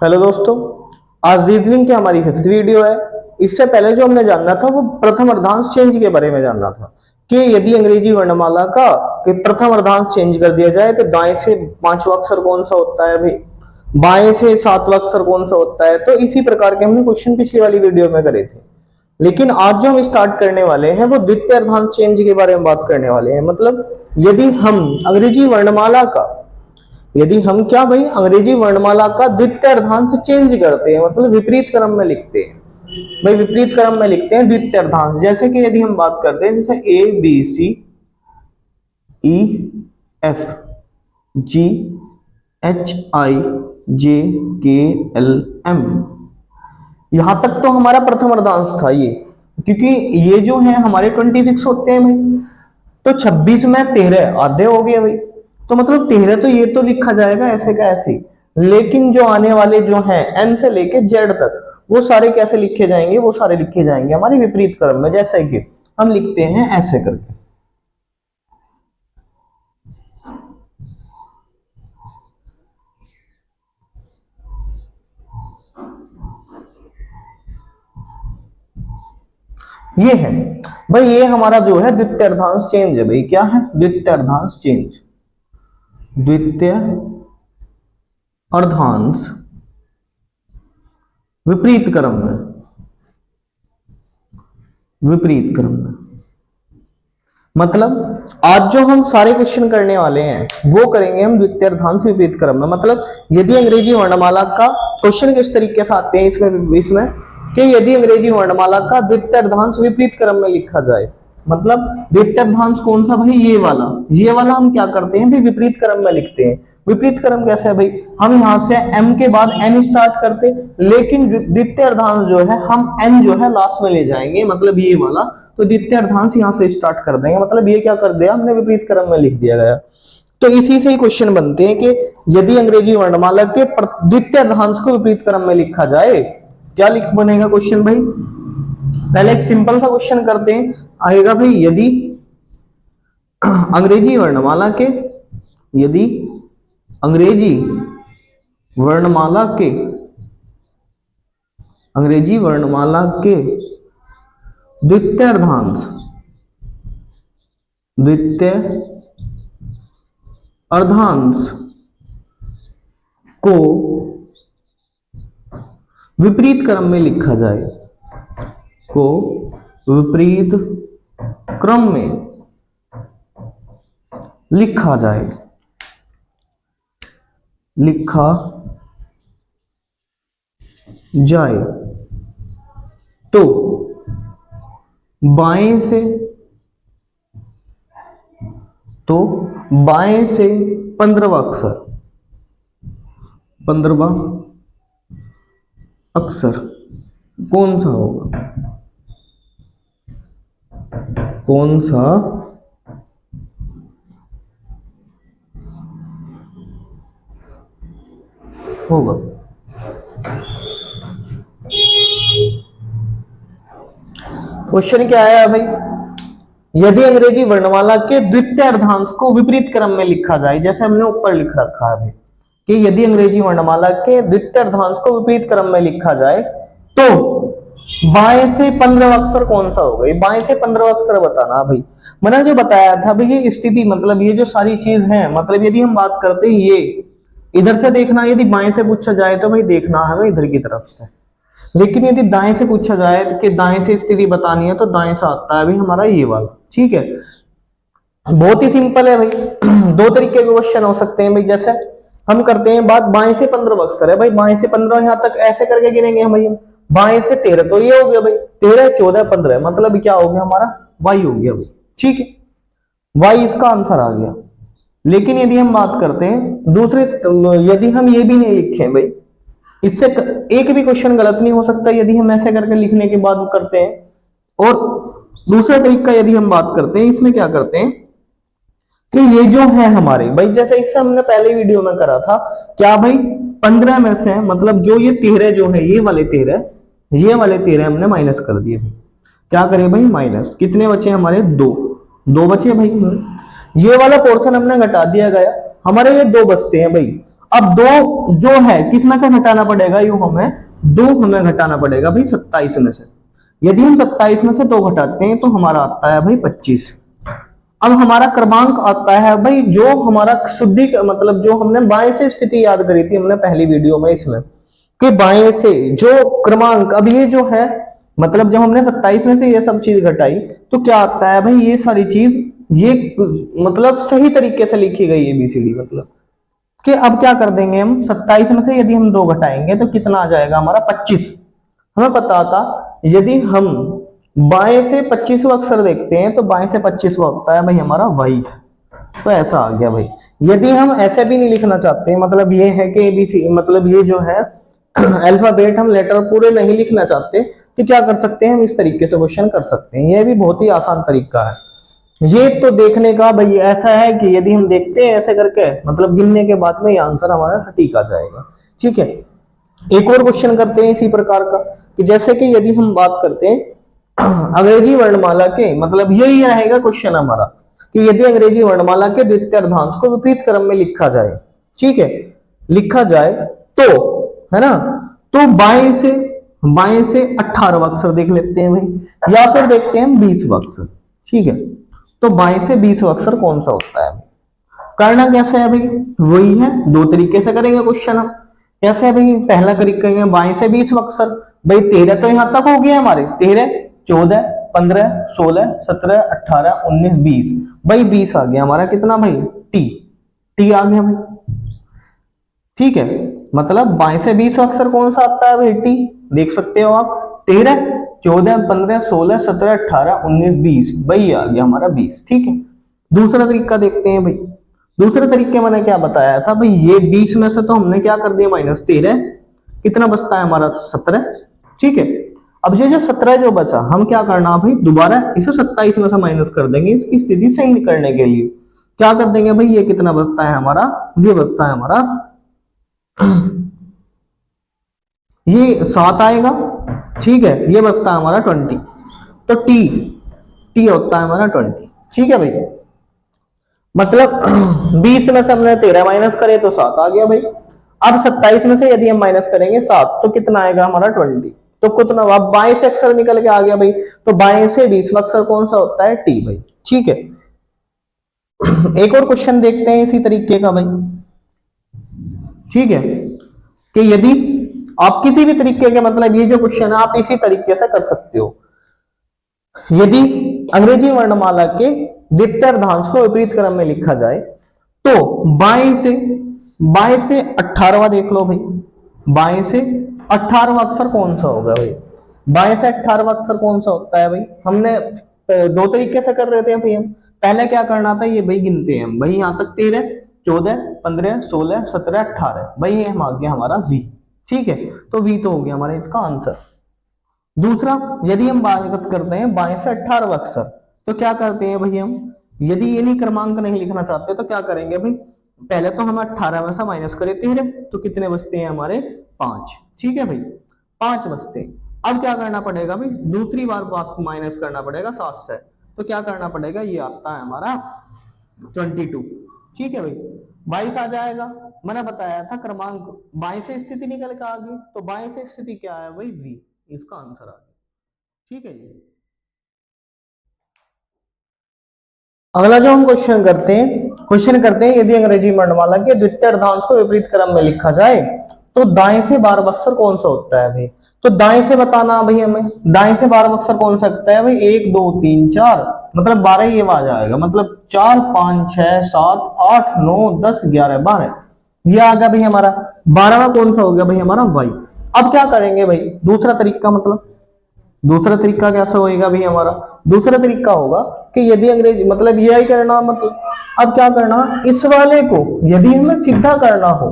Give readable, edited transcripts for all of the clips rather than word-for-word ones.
Hello दोस्तों, आज reasoning की हमारी 5th वीडियो है। इससे पहले जो हमने जानना था वो प्रथम अर्धांश चेंज के बारे में जानना था कि यदि अंग्रेजी वर्णमाला का कि प्रथम अर्धांश चेंज कर दिया जाए तो दाएं से 5वां अक्षर कौन सा होता है भाई, बाएं से 7वां अक्षर कौन सा होता है। तो इसी प्रकार के हमने क्वेश्चन पिछली वाली वीडियो में करे थे। लेकिन आज जो हम स्टार्ट करने वाले हैं वो द्वितीय अर्धांश चेंज के बारे में बात करने वाले हैं। मतलब यदि हम अंग्रेजी वर्णमाला का अंग्रेजी वर्णमाला का द्वितीय अर्धांश चेंज करते हैं, मतलब विपरीत क्रम में लिखते हैं भाई, विपरीत क्रम में लिखते हैं द्वितीय अर्धांश। जैसे कि यदि हम बात करते हैं जैसे A B C E F G H I J K L M, यहां तक तो हमारा प्रथम अर्धांश था ये, क्योंकि ये जो है हमारे 26 होते हैं भाई, तो 26 में 13 आधे हो गए भाई, तो मतलब 13 तो ये तो लिखा जाएगा ऐसे का ऐसे ही। लेकिन जो आने वाले जो हैं n से लेके z तक वो सारे कैसे लिखे जाएंगे, वो सारे लिखे जाएंगे हमारे विपरीत क्रम में। जैसे कि हम लिखते हैं ऐसे करके, ये है भाई, ये हमारा जो है द्वितीय अर्धांश चेंज है भाई। क्या है? द्वितीय अर्धांश चेंज, द्वितीय अर्धांश विपरीत क्रम में, विपरीत क्रम में। मतलब आज जो हम सारे क्वेश्चन करने वाले हैं वो करेंगे हम द्वितीय अर्धांश विपरीत क्रम में। मतलब यदि अंग्रेजी वर्णमाला का क्वेश्चन किस तरीके से आते हैं इसमें कि यदि अंग्रेजी वर्णमाला का द्वितीय अर्धांश विपरीत क्रम में लिखा जाए, मतलब द्वितीय अर्धांश कौन सा भाई, ये वाला हम क्या करते हैं भाई, विपरीत क्रम में लिखते हैं। विपरीत क्रम कैसे है भाई, हम यहां से m के बाद n स्टार्ट करते, लेकिन द्वितीय अर्धांश जो है हम n जो है लास्ट में ले जाएंगे, मतलब ये वाला। तो द्वितीय अर्धांश यहां से स्टार्ट कर देंगे, मतलब ये क्या कर दिया हमने, विपरीत क्रम में लिख दिया गया। तो इसी से ही क्वेश्चन बनते हैं कि यदि अंग्रेजी वर्णमाला के द्वितीय अर्धांश को विपरीत क्रम में लिखा जाए, क्या लिख बनेगा क्वेश्चन भाई। पहले एक सिंपल सा क्वेश्चन करते हैं, आएगा भाई यदि अंग्रेजी वर्णमाला के, यदि अंग्रेजी वर्णमाला के, अंग्रेजी वर्णमाला के द्वितीय अर्धांश, द्वितीय अर्धांश को विपरीत क्रम में लिखा जाए, को विपरीत क्रम में लिखा जाए, लिखा जाए, तो बाएं से 15वां अक्षर, 15वां अक्षर कौन सा होगा, कौन सा होगा। क्वेश्चन क्या आया भाई, यदि अंग्रेजी वर्णमाला के द्वितीय अर्धांश को विपरीत क्रम में लिखा जाए, जैसे हमने ऊपर लिख रखा है भाई कि यदि अंग्रेजी वर्णमाला के द्वितीय अर्धांश को विपरीत क्रम में लिखा जाए तो बाएं से 15वां अक्षर कौन सा होगा। ये बाएं से 15वां अक्षर बताना भाई। मैंने जो बताया था भाई ये स्थिति, मतलब ये जो सारी चीज है, मतलब यदि हम बात करते हैं ये इधर से देखना, यदि बाएं से पूछा जाए तो भाई देखना है इधर की तरफ से, लेकिन यदि दाएं से पूछा जाए कि दाएं से स्थिति बतानी है तो दाएं से आता है भाई हमारा ये वाला। ठीक है, बहुत ही सिंपल है भाई। दो तरीके के क्वेश्चन हो सकते हैं भाई। जैसे हम करते हैं बात, बाएं से 15वां अक्षर है भाई, बाएं से 15 यहां तक ऐसे करके गिनेंगे हम भाई। बाएं से 13 तो ये हो गया भाई, 13 14 15, मतलब क्या हो गया हमारा, y हो गया भाई। ठीक है, y इसका आंसर आ गया। लेकिन यदि हम बात करते हैं दूसरे, यदि हम ये भी नहीं लिखे भाई, इससे एक भी क्वेश्चन गलत नहीं हो सकता यदि हम ऐसे करके लिखने के बाद करते हैं। और दूसरा तरीका यदि हम बात करते हैं, इसमें क्या करते हैं कि ये जो है हमारे भाई, जैसे इससे हमने पहले वीडियो में करा था क्या भाई, 15 में से मतलब जो ये 13 जो है, ये वाले 13 हमने माइनस कर दिए भाई। क्या करें भाई, माइनस, कितने बचे हमारे, 2 बचे भाई। ये वाला पोर्शन हमने घटा दिया गया, हमारे ये 2 बचते हैं भाई। अब दो जो है किस में से घटाना पड़ेगा, यू हमें दो हमें घटाना पड़ेगा भाई 27 में से। यदि हम 27 में से दो घटाते हैं तो हमारा आता है भाई 25। अब हमारा क्रमांक आता है भाई जो हमारा शुद्धि मतलब जो हमने बाएं से स्थिति याद करी थी हमने पहली वीडियो में इसमें, कि बाएं से जो क्रमांक, अब ये जो है मतलब जब हमने 27 में से ये सब चीज घटाई तो क्या आता है भाई, ये सारी चीज ये मतलब सही तरीके से लिखी गई है बीसीडी, मतलब कि अब क्या कर देंगे हम 27 में से यदि हम दो घटाएंगे तो कितना आ जाएगा हमारा 25। हमें पता था यदि हम बाएं से 25वां अक्षर देखते हैं तो बाएं से 25वां होता है भाई हमारा वाई, तो ऐसा आ गया भाई। यदि हम ऐसे भी नहीं लिखना चाहते, मतलब ये है कि एबीसी मतलब ये जो है अल्फाबेट हम लेटर पूरे नहीं लिखना चाहते तो क्या कर सकते हैं, हम इस तरीके से क्वेश्चन कर सकते हैं। ये भी बहुत ही आसान तरीका है ये तो देखने का भाई। ऐसा है कि यदि हम देखते हैं ऐसे करके मतलब गिनने के बाद में ये आंसर हमारा सटीक आ जाएगा। ठीक है, एक और क्वेश्चन करते हैं इसी प्रकार का, कि जैसे कि यदि हम बात करते हैं अंग्रेजी वर्णमाला के, मतलब यही रहेगा क्वेश्चन हमारा, कि यदि अंग्रेजी वर्णमाला के द्वितीय अर्धांश को विपरीत क्रम में लिखा जाए, ठीक है, लिखा जाए तो, है ना, तो बाएं से 18वां अक्षर देख लेते हैं भाई, या फिर देखते हैं 20वां अक्षर। ठीक है, तो बाएं से 20वां अक्षर कौन सा होता है, करना कैसे है भाई, वही है, दो तरीके से करेंगे क्वेश्चन हम। कैसे है भाई, पहला करेंगे बाएं से 20वां अक्षर, भाई 13 तो यहां तक हो गया हमारे, 13, 14, 15, 16, 17, 18, 19, 20, भाई 20 आ गया हमारा कितना भाई, टी आ गया भाई। ठीक है, मतलब बाएं से 20वां अक्षर कौन सा आता है भाई, टी, देख सकते हो आप, 13, 14, 15, 16, 17, 18, 19, 20, भाई आ गया हमारा 20। ठीक है, दूसरा तरीका देखते हैं भाई। दूसरे तरीके मैंने क्या बताया था भाई, ये 20 में से तो हमने क्या कर दिया -13, कितना बचता है हमारा 17। ठीक है, अब ये जो 17 जो बचा, हम क्या करना भाई, दोबारा इसे 27 में से माइनस कर देंगे इसकी स्थिति सही करने के लिए। क्या कर देंगे भाई, ये कितना बचता है हमारा, ये बचता है हमारा ये 7 आएगा। ठीक है, ये बचता है हमारा 20, तो टी होता है हमारा 20। ठीक है भाई, मतलब 20 में से हमने 13 माइनस करे तो 7 आ गया भाई। अब 27 में से यदि हम माइनस करेंगे 7 तो कितना आएगा हमारा 20, तो कितना, अब बाएं से अक्षर निकल के आ गया भाई, तो बाएं से 20वां अक्षर कौन सा होता है, टी भाई। ठीक है, एक और क्वेश्चन देखते हैं इसी तरीके का भाई। ठीक है, कि यदि आप किसी भी तरीके के, मतलब ये जो क्वेश्चन है आप इसी तरीके से कर सकते हो, यदि अंग्रेजी वर्णमाला के द्वितीय अर्धांश को विपरीत क्रम में लिखा जाए तो बाएं से 18वां देख लो भाई, बाएं से 18वां अक्षर कौन सा होगा भाई, बाएं से 18वां अक्षर कौन सा होता है भाई। हमने दो तरीके से कर रहे थे भाई, हम पहले क्या करना था, ये भाई गिनते हैं हम भाई, यहां तक 13, 14, 15, 16, 17, 18, भाई ये हम आ गया हमारा वी। ठीक है, तो वी तो हो गया हमारा इसका आंसर। दूसरा, यदि हम बात करते हैं बाएं से 18वां अक्षर, तो क्या करते हैं भाई हम, यदि ये नहीं क्रमांक नहीं लिखना चाहते तो क्या करेंगे भाई, पहले तो हम 18 में से माइनस करें 13, तो कितने बचते हैं हमारे 5। ठीक है भाई, 5 बचते हैं। अब क्या करना पड़ेगा भाई, दूसरी बार आपको माइनस करना पड़ेगा 7 से, तो क्या करना पड़ेगा, ये आता है हमारा 22। ठीक है भाई, 22 आ जाएगा। मैंने बताया था क्रमांक बाएं से स्थिति निकल के आ गई, तो बाएं से स्थिति क्या है भाई, वी, इसका आंसर आ गया। ठीक है जी, अगला जो हम क्वेश्चन करते हैं यदि अंग्रेजी वर्णमाला के द्वितीय अर्धांश को विपरीत क्रम में लिखा जाए तो दाएं से 12वां अक्षर कौन सा होता है भाई। तो दाएं से बताना भाई, हमें दाएं से 12वां अक्षर कौन सा होता है भाई, 1 2 3 4, मतलब 12 ये आ जाएगा, मतलब 4 5 6 7 8 9 10 11 12, ये आ गया भाई हमारा। 12वां कौन सा हो गया भाई हमारा, वाई। अब क्या करेंगे भाई, दूसरा तरीका, मतलब दूसरा तरीका कैसा होएगा भाई हमारा, दूसरा तरीका होगा कि यदि अंग्रेजी, मतलब यही करना, मतलब अब क्या करना, इस वाले को यदि हमें सीधा करना हो,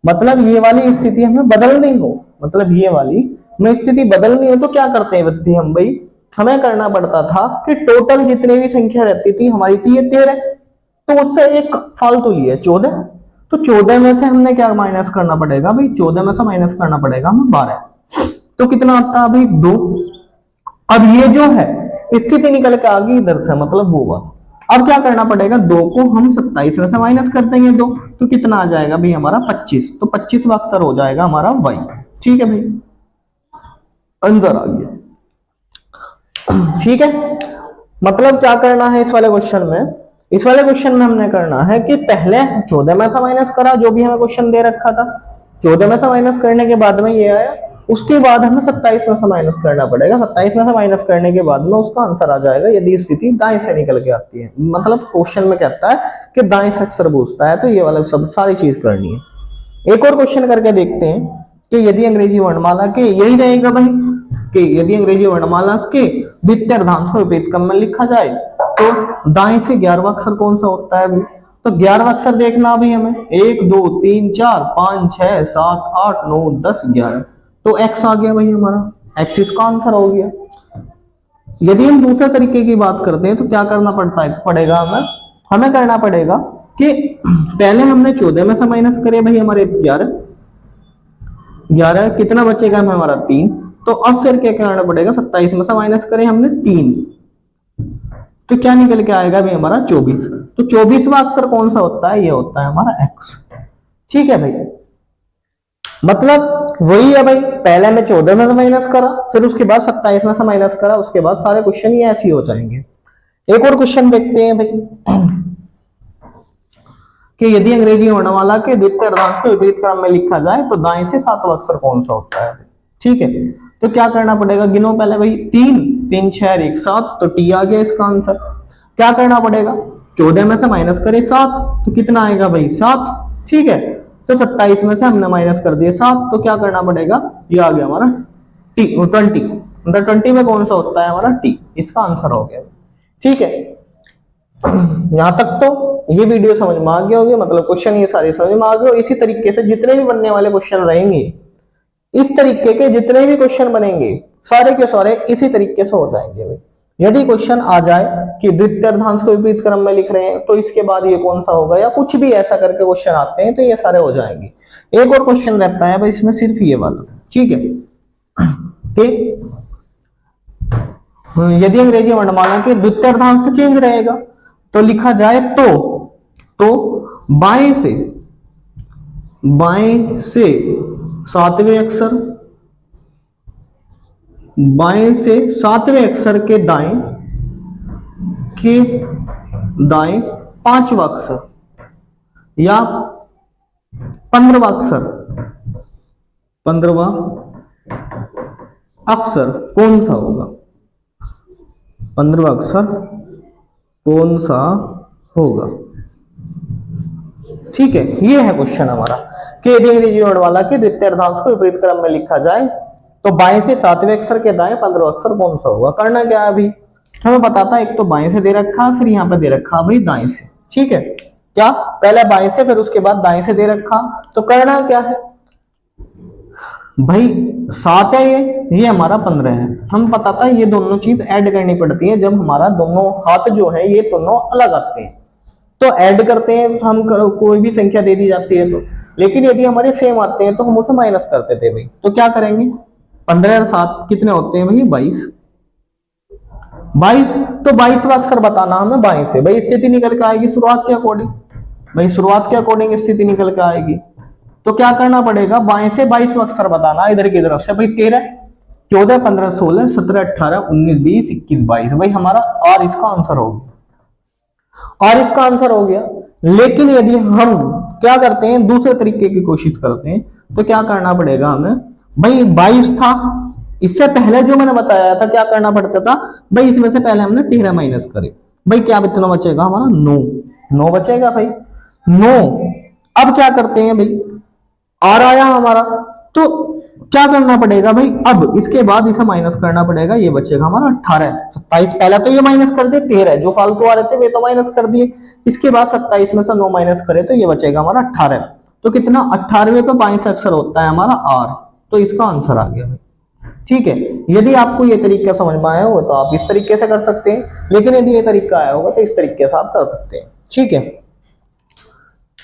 मतलब ये वाली स्थिति हमें बदलनी हो, मतलब ये वाली में स्थिति बदलनी हो, तो क्या करते हैं बच्चे हम भाई, हमें करना पड़ता था कि टोटल जितने भी संख्या रहती थी हमारी थी ये 13, तो उससे एक फालतू लिया 14, तो 14 में से हमने क्या माइनस करना पड़ेगा भाई, 14 में से माइनस करना पड़ेगा हमें 12, तो कितना आता है भाई 2। अब ये जो है स्थिति निकल के आ गई इधर से, मतलब वो वाला। अब क्या करना पड़ेगा, 2 को हम 27 में से माइनस कर देंगे 2, तो कितना आ जाएगा भाई हमारा 25, तो 25वां अक्षर हो जाएगा हमारा y। ठीक है भाई, अंदर आ गया। ठीक है, मतलब क्या करना है इस वाले क्वेश्चन में, इस वाले क्वेश्चन में हमने करना है कि पहले 14 में से माइनस करा, जो भी हमें क्वेश्चन दे रखा था, 14 में से माइनस करने के बाद में ये आया, उसके बाद हमें 27 में से माइनस करना पड़ेगा, 27 में से माइनस करने के बाद में उसका आंसर आ जाएगा यदि स्थिति दाएं से निकल के आती है। मतलब क्वेश्चन में कहता है कि दाएं से अक्षर पूछता है, तो ये वाला सब सारी चीज करनी है। एक और क्वेश्चन करके देखते हैं कि यदि अंग्रेजी वर्णमाला के, यही रहेगा भाई कि यदि अंग्रेजी वर्णमाला के द्वितीय अर्धांश को विपरीत क्रम में लिखा जाए तो दाएं से 11वां अक्षर कौन सा होता है अभी, तो 11वां अक्षर देखना अभी हमें, 1 2 3 4 5 6 7 8 9 10 11, तो x आ गया भाई हमारा, x इसका आंसर हो गया। यदि हम दूसरे तरीके की बात करते हैं तो क्या करना पड़ेगा हमें, हमें करना पड़ेगा कि पहले हमने 14 में से माइनस करे भाई हमारे 11 कितना बचेगा हमारा 3, तो अब फिर क्या करना पड़ेगा, 27 में से माइनस करें हमने 3, तो क्या निकल के आएगा भाई हमारा 24, तो 24वां अक्षर कौन सा होता है, ये होता है हमारा x। ठीक है भाई, मतलब वही है भाई, पहले मैं 14 में से माइनस करा, फिर उसके बाद 27 में से माइनस करा, उसके बाद सारे क्वेश्चन ये ऐसे ही हो जाएंगे। एक और क्वेश्चन देखते हैं भाई कि यदि अंग्रेजी वर्णमाला के द्वितीय अर्धांश को विपरीत क्रम में लिखा जाए तो दाएं से 7वां अक्षर कौन सा होता है। ठीक है, तो क्या करना पड़ेगा, गिनो पहले भाई, 3 3 6 1 7, तो टी आ गया इसका आंसर। क्या करना पड़ेगा, 14 में से माइनस करें 7, तो कितना आएगा भाई 7। ठीक है, तो 27 में से हमने माइनस कर दिए 7, तो क्या करना पड़ेगा, ये आ गया हमारा टी 20, मतलब 20 में कौन सा होता है हमारा टी, इसका आंसर हो गया। ठीक है, यहां तक तो ये वीडियो समझ में आ गया होगी, मतलब क्वेश्चन ये सारे समझ में आ गए। इसी तरीके से जितने भी बनने वाले क्वेश्चन रहेंगे, इस तरीके के जितने भी क्वेश्चन बनेंगे सारे के सारे इसी तरीके से हो जाएंगे भाई। यदि क्वेश्चन आ जाए कि द्वितीय अर्धांश को विपरीत क्रम में लिख रहे हैं तो इसके बाद ये कौन सा होगा, या कुछ भी ऐसा करके क्वेश्चन आते हैं तो ये सारे हो जाएंगे। एक और क्वेश्चन रहता है भाई इसमें सिर्फ ये वाला। ठीक है, यदि अंग्रेजी वर्णमाला के द्वितीय अर्धांश से चेंज रहेगा तो लिखा जाए तो बाएं से 7वें अक्षर, बाएं से 7वें अक्षर के दाएं 5वां अक्षर या 15वां अक्षर कौन सा होगा, 15वां अक्षर कौन सा होगा। ठीक है, ये है क्वेश्चन हमारा कि यदि अंग्रेजी वर्णमाला के द्वितीय अर्धांश को विपरीत क्रम में लिखा जाए तो बाएं से 7वें अक्षर के दाएं 15वां अक्षर कौन सा होगा। करना क्या है अभी, हमें पता था एक तो बाएं से दे रखा, फिर यहाँ पे दे रखा भाई दाएं से। ठीक है, क्या पहले बाएं से फिर उसके बाद दाएं से दे रखा, तो करना क्या है भाई, 7 है ये हमारा 15 है। हम पता था ये दोनों चीज ऐड करनी पड़ती है जब हमारा दोनों हाथ जो है ये दोनों अलग आते हैं, तो ऐड करते हैं हम, कोई भी संख्या दे दी जाती है तो। लेकिन यदि हमारे सेम आते हैं तो हम उसे माइनस करते थे भाई, तो क्या करेंगे, 15 और 7 कितने होते हैं भाई 22, तो 22वां अक्षर बताना हमें बाएं से। भाई स्थिति निकल के आएगी शुरुआत के अकॉर्डिंग, भाई शुरुआत के अकॉर्डिंग स्थिति निकल के आएगी, तो क्या करना पड़ेगा, बाएं से 22वां अक्षर बताना इधर की तरफ से। भाई 13 14 15 16 17 18 19 20 21 22, भाई हमारा और इसका आंसर हो गया, और इसका आंसर हो गया। लेकिन यदि हम क्या करते हैं, दूसरे तरीके की कोशिश करते हैं, तो क्या करना पड़ेगा हमें, भाई 22 था, इससे पहले जो मैंने बताया था क्या करना पड़ता था भाई, इसमें से पहले हमने 13 माइनस करे, भाई क्या कितना बचेगा हमारा 9 बचेगा भाई 9। अब क्या करते हैं भाई, आर आया हमारा, तो क्या करना पड़ेगा भाई, अब इसके बाद इसे माइनस करना पड़ेगा, ये बचेगा हमारा 18। 27 पहले तो ये माइनस कर दिए, 13 जो फालतू आ रहे थे वे तो माइनस कर दिए, इसके बाद 27 में से 9 माइनस करे तो ये बचेगा हमारा 18। तो कितना, 18वें पे 22 अक्षर होता है हमारा आर, तो इसका आंसर आ गया भाई। ठीक है, यदि आपको ये तरीका समझ में आया होगा तो आप इस तरीके से कर सकते हैं, लेकिन यदि ये तरीका आया होगा तो इस तरीके से आप कर सकते हैं। ठीक है,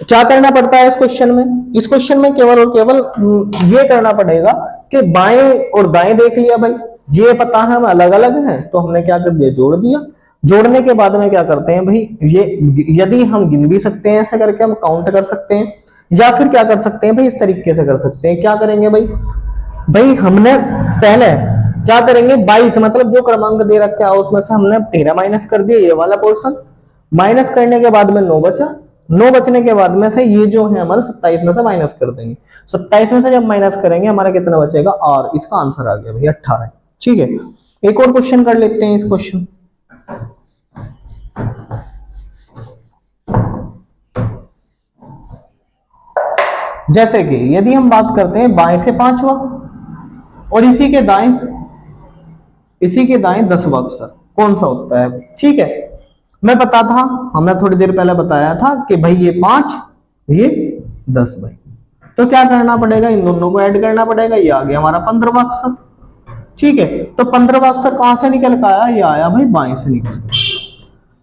क्या करना पड़ता है इस क्वेश्चन में, इस क्वेश्चन में केवल और केवल ये करना पड़ेगा कि बाएं और दाएं देख लिया भाई, ये पता है हम अलग अलग हैं तो हमने क्या कर दिया, जोड़ दिया। जोड़ने के बाद में क्या करते हैं भाई, ये यदि हम गिन भी सकते हैं ऐसे करके, हम काउंट कर सकते हैं, या फिर क्या कर सकते हैं भाई, इस तरीके से कर सकते हैं। क्या करेंगे भाई, भाई हमने पहले क्या करेंगे, 22 मतलब जो क्रमांक दे रखा है उसमें से हमने 13 माइनस कर दिया, ये वाला पोर्शन माइनस करने के बाद में 9 बचा। 9 बचने के बाद में से ये जो है हमारा 27 में से माइनस कर देंगे। 27 में से जब माइनस करेंगे हमारा कितना बचेगा, और इसका आंसर आ गया भाई 18। ठीक है, एक और क्वेश्चन कर लेते हैं इस क्वेश्चन। जैसे कि यदि हम बात करते हैं बाएं से 5वां और इसी के दाएं 10वां अक्षर कौन सा होता है। ठीक है, मैं पता था, हमने थोड़ी देर पहले बताया था कि भाई ये 5 ये 10 भाई, तो क्या करना पड़ेगा, इन दोनों को ऐड करना पड़ेगा। ये आ गया हमारा 15वां अक्षर। ठीक है, तो 15वां अक्षर कहां से निकल के आया, ये आया भाई बाएं से निकल गया।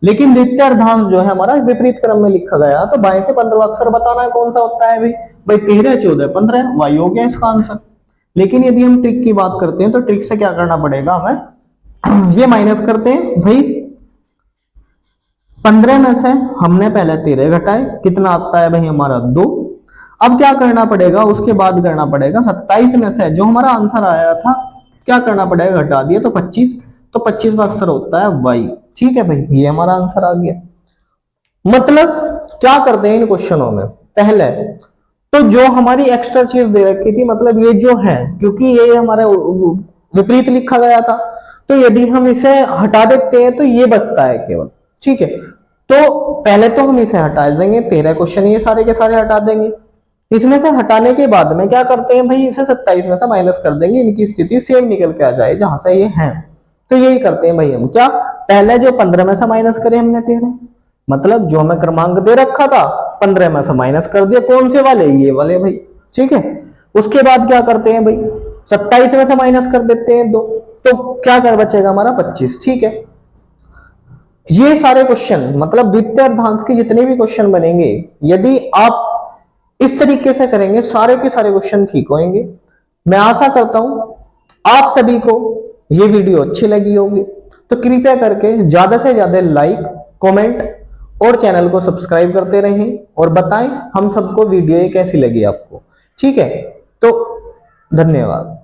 लेकिन द्वितीय अर्धांश जो है हमारा विपरीत क्रम में लिखा गया, तो बाएं से 15वां अक्षर बताना है कौन सा होता है भाई 13, 14, 15 वाई हो गया इसका आंसर। लेकिन यदि हम ट्रिक की बात करते हैं तो ट्रिक से क्या करना पड़ेगा हमें, ये माइनस करते हैं भाई 15 में से हमने पहले 13 घटाए, कितना आता है भाई हमारा 2। अब क्या करना पड़ेगा, उसके बाद करना पड़ेगा 27 में से जो हमारा आंसर आया था क्या करना पड़ेगा, घटा दिया तो 25, तो 25 का अक्षर होता है वाई। ठीक है भाई, ये हमारा आंसर आ गया। मतलब क्या करते हैं इन क्वेश्चनों में, पहले तो जो हमारी एक्स्ट्रा चीज दे रखी थी, मतलब ये जो है, क्योंकि ये हमारा विपरीत लिखा गया था, तो यदि हम इसे हटा देते हैं तो ये बचता है केवल। ठीक है, तो पहले तो हम इसे हटा देंगे, 13 क्वेश्चन ये सारे के सारे हटा देंगे। इसमें से हटाने के बाद में क्या करते हैं भाई, इसे 27 में से माइनस कर देंगे, इनकी स्थिति सेम निकल के आ जाए जहां से ये है। तो यही करते हैं भाई हम, क्या पहले जो 15 में से माइनस करे हमने 13, मतलब जो हमें क्रमांक दे रखा था 15 में से माइनस कर दिया, कौन से वाले, ये वाले भाई। ठीक है, उसके बाद क्या करते हैं भाई 27 में से माइनस कर देते हैं 2, तो क्या कर बचेगा हमारा 25। ठीक है, ये सारे क्वेश्चन मतलब द्वितीय अर्धांश के जितने भी क्वेश्चन बनेंगे, यदि आप इस तरीके से करेंगे सारे के सारे क्वेश्चन ठीक होंगे। मैं आशा करता हूं आप सभी को ये वीडियो अच्छी लगी होगी, तो कृपया करके ज्यादा से ज्यादा लाइक, कमेंट और चैनल को सब्सक्राइब करते रहें और बताएं हम सबको वीडियो ये कैसी लगी आपको। ठीक है, तो धन्यवाद।